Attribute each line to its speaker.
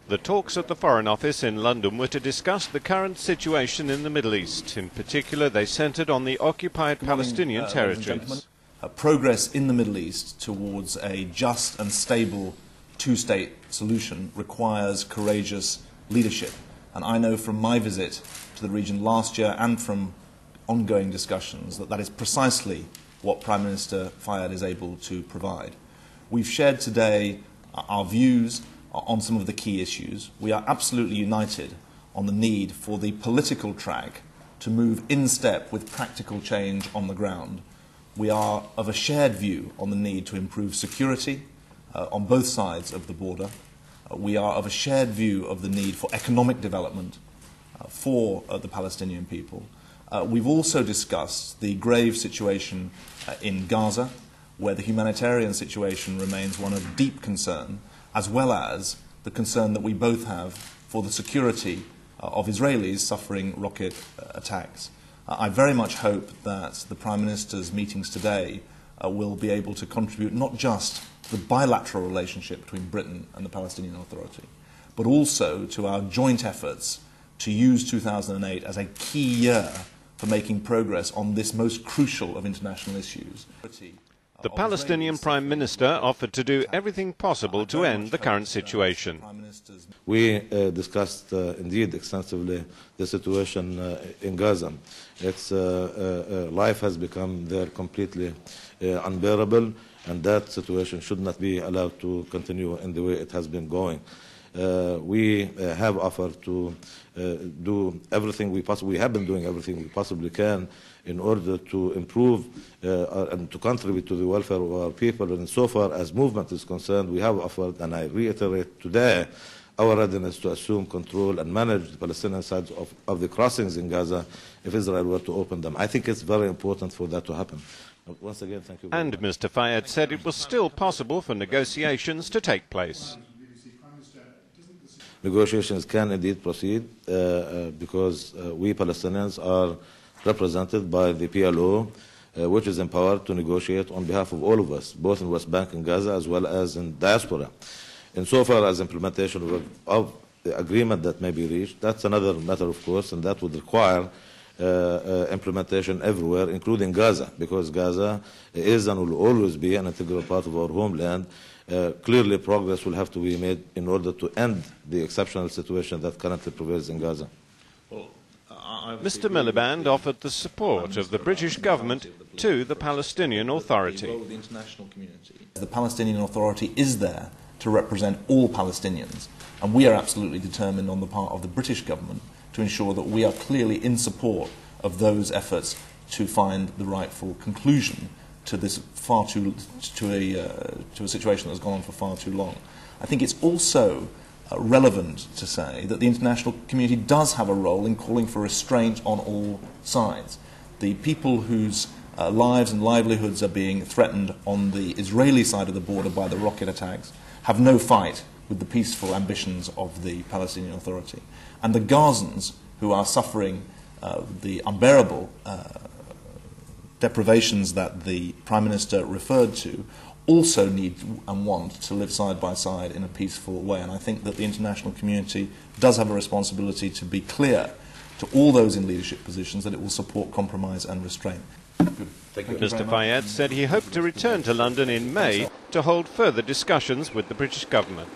Speaker 1: The talks at the Foreign Office in London were to discuss the current situation in the Middle East. In particular, they centred on the Occupied Palestinian Territories.
Speaker 2: Progress in the Middle East towards a just and stable two-state solution requires courageous leadership. And I know from my visit to the region last year and from ongoing discussions that is precisely what Prime Minister Fayyad is able to provide. We've shared today our views on some of the key issues. We are absolutely united on the need for the political track to move in step with practical change on the ground. We are of a shared view on the need to improve security on both sides of the border. We are of a shared view of the need for economic development for the Palestinian people. We've also discussed the grave situation in Gaza, where the humanitarian situation remains one of deep concern, as well as the concern that we both have for the security of Israelis suffering rocket attacks. I very much hope that the Prime Minister's meetings today will be able to contribute not just to the bilateral relationship between Britain and the Palestinian Authority, but also to our joint efforts to use 2008 as a key year for making progress on this most crucial of international issues.
Speaker 1: The Palestinian Prime Minister offered to do everything possible to end the current situation.
Speaker 3: We discussed indeed extensively the situation in Gaza. Its life has become there completely unbearable, and that situation should not be allowed to continue in the way it has been going. We have offered to do everything we have been doing everything we possibly can in order to improve and to contribute to the welfare of our people. And so far as movement is concerned, we have offered, and I reiterate today, our readiness to assume control and manage the Palestinian sides of the crossings in Gaza if Israel were to open them. I think it's very important for that to happen. But once again, thank you very much.
Speaker 1: And Mr. Fayyad said it was still possible for negotiations to take place.
Speaker 3: Negotiations can indeed proceed because we Palestinians are represented by the PLO, which is empowered to negotiate on behalf of all of us, both in West Bank and Gaza as well as in diaspora. Insofar as implementation of the agreement that may be reached, that's another matter, of course, and that would require implementation everywhere, including Gaza, because Gaza is and will always be an integral part of our homeland. Clearly, progress will have to be made in order to end the exceptional situation that currently prevails in Gaza.
Speaker 1: Mr. Miliband offered the support of the British government to the Palestinian Authority.
Speaker 2: The Palestinian Authority is there to represent all Palestinians, and we are absolutely determined on the part of the British government to ensure that we are clearly in support of those efforts to find the rightful conclusion to this to a situation that has gone on for far too long. I think it's also relevant to say that the international community does have a role in calling for restraint on all sides. The people whose lives and livelihoods are being threatened on the Israeli side of the border by the rocket attacks have no fight with the peaceful ambitions of the Palestinian Authority. And the Gazans, who are suffering the unbearable deprivations that the Prime Minister referred to, also need and want to live side by side in a peaceful way. And I think that the international community does have a responsibility to be clear to all those in leadership positions that it will support compromise and restraint.
Speaker 1: Thank you. Mr. Fayyad said he hoped to return to London in May to hold further discussions with the British government.